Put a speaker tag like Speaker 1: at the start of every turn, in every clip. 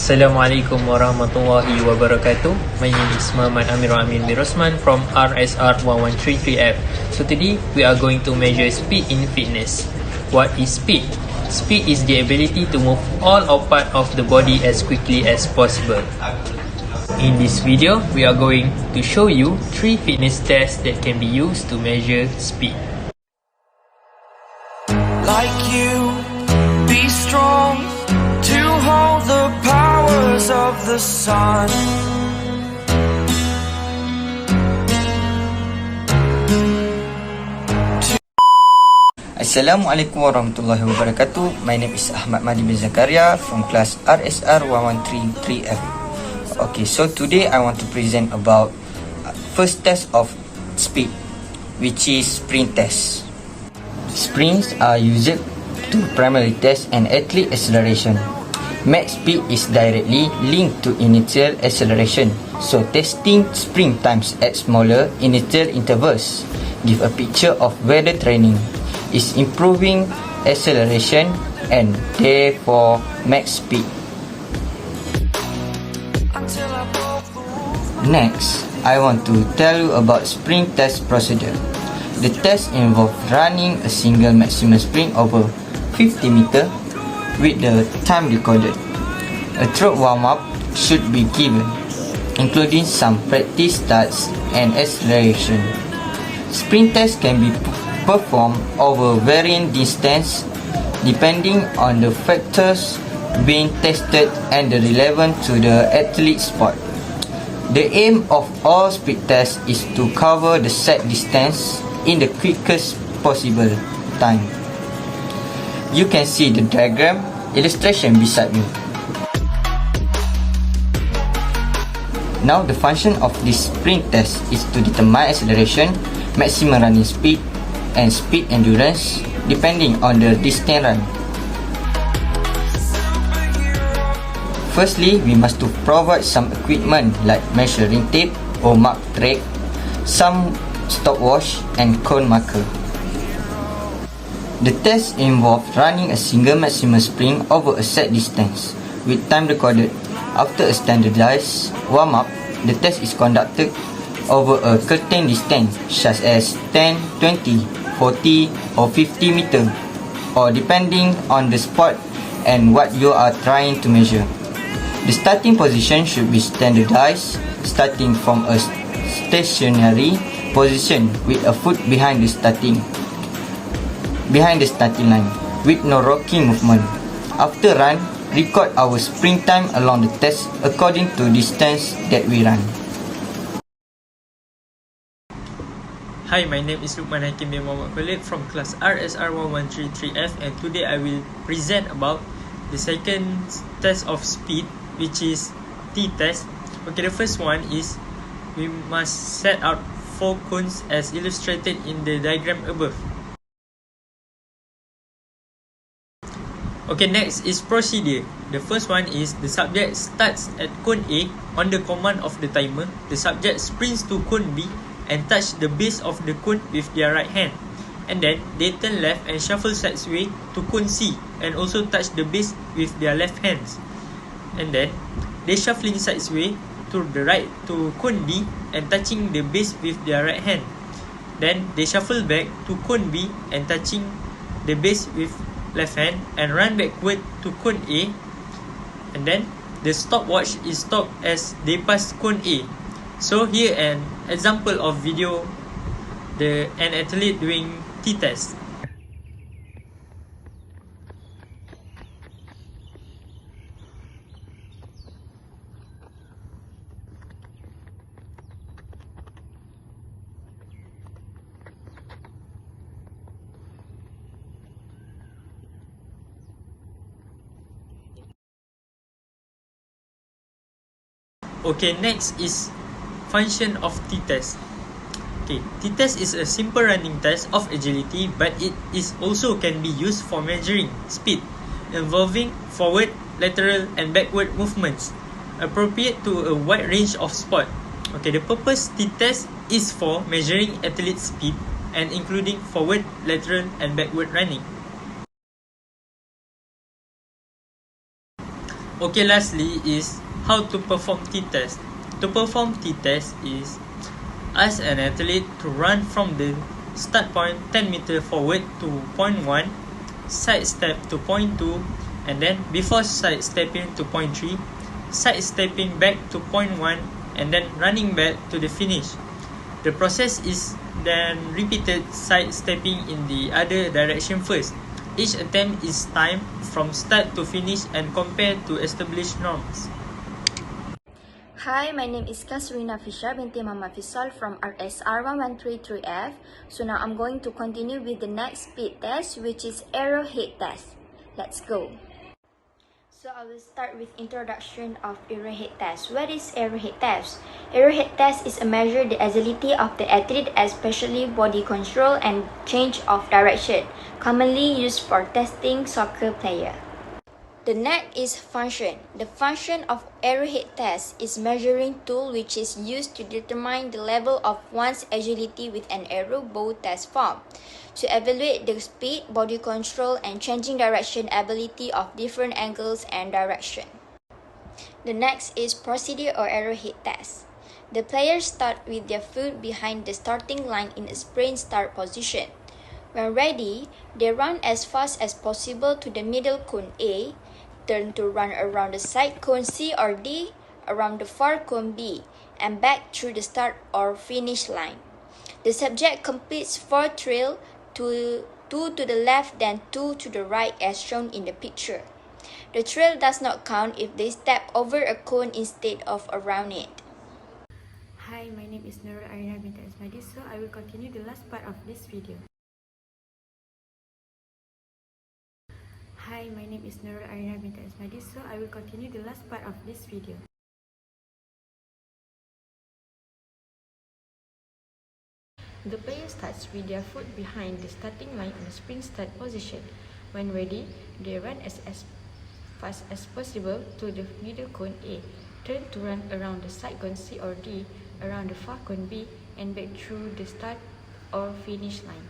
Speaker 1: Assalamualaikum warahmatullahi wabarakatuh. My name is MOHAMAD AMIN ROSMAN from RSR113 3F. So today we are going to measure speed in fitness. What is speed? Speed is the ability to move all or part of the body as quickly as possible. In this video, we are going to show you 3 fitness tests that can be used to measure speed.
Speaker 2: Like you, be strong to hold the powers of the sun.
Speaker 3: Assalamualaikum warahmatullahi wabarakatuh. My name is MOHD bin ZAKARIA from class RSR113 3F. Okay, so today I want to present about first test of speed, which is sprint test. Sprints are used to primarily test an athlete acceleration. Max speed is directly linked to initial acceleration, so testing sprint times at smaller initial intervals give a picture of whether training is improving acceleration and therefore max speed. Next, I want to tell you about sprint test procedure. The test involves running a single maximum sprint over 50 meters with the time recorded. A throat warm-up should be given, including some practice starts and acceleration. Sprint tests can be performed over varying distance depending on the factors being tested and the relevant to the athlete's sport. The aim of all speed tests is to cover the set distance in the quickest possible time. You can see the diagram illustration beside me. Now the function of this sprint test is to determine acceleration, maximum running speed, and speed endurance depending on the distance run. Firstly, we must to provide some equipment like measuring tape or mark track, some stopwatch and cone marker. The test involves running a single maximum sprint over a set distance with time recorded. After a standardized warm-up, the test is conducted over a certain distance such as 10, 20, 40 or 50 meters, or depending on the sport and what you are trying to measure. The starting position should be standardized, starting from a stationary position with a foot behind the starting line with no rocking movement. After run, record our sprint time along the test according to distance that we run.
Speaker 1: Hi, my name is LUQMAN bin KHOLIB from class RSR113 3F, and today I will present about the second test of speed, which is T-test. Okay, the first one is we must set out 4 cones as illustrated in the diagram above. Okay, next is procedure. The first one is the subject starts at cone A on the command of the timer. The subject sprints to cone B and touch the base of the cone with their right hand, and then they turn left and shuffle sideway to cone C and also touch the base with their left hands, and then they shuffling sideway to the right to cone D and touching the base with their right hand. Then they shuffle back to cone B and touching the base with left hand and run backward to cone A, and then the stopwatch is stopped as they pass cone A. So here an example of video an athlete doing T-test. Okay, next is function of T-test. Okay, T-test is a simple running test of agility, but it is also can be used for measuring speed, involving forward, lateral and backward movements, appropriate to a wide range of sport. Okay, the purpose T-test is for measuring athlete speed and including forward, lateral and backward running. Okay, lastly is how to perform t-test. To perform t-test is ask an athlete to run from the start point 10 meter forward to point 1, sidestep to point 2, and then before sidestepping to point 3, sidestepping back to point 1, and then running back to the finish. The process is then repeated sidestepping in the other direction first. Each attempt is timed from start to finish and compared to established norms.
Speaker 4: Hi, my name is KHOLIB BINTI FISOL from RSR1133F. So now I'm going to continue with the next speed test, which is arrowhead test. Let's go. So I will start with introduction of arrowhead test. What is arrowhead test? Arrowhead test is a measure the agility of the athlete, especially body control and change of direction, commonly used for testing soccer player. The next is function. The function of arrowhead test is measuring tool which is used to determine the level of one's agility with an arrow bow test form, to evaluate the speed, body control, and changing direction ability of different angles and direction. The next is procedure or arrowhead test. The players start with their foot behind the starting line in a sprint start position. When ready, they run as fast as possible to the middle cone A, turn to run around the side cone C or D, around the far cone B, and back through the start or finish line. The subject completes 4 trails, 2 to the left then 2 to the right as shown in the picture. The trail does not count if they step over a cone instead of around it.
Speaker 5: Hi, my name is Nurul Arinah ASMADE, so I will continue the last part of this video. Hi, my name is Nurul Arinah ASMADE, so I will continue the last part of this video. The player starts with their foot behind the starting line in a sprint start position. When ready, they run as fast as possible to the middle cone A, turn to run around the side cone C or D, around the far cone B, and back through the start or finish line.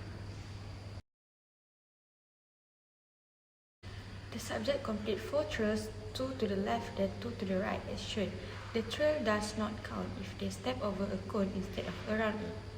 Speaker 5: The subject completes 4 trails, 2 to the left then 2 to the right as shown. The trail does not count if they step over a cone instead of around it.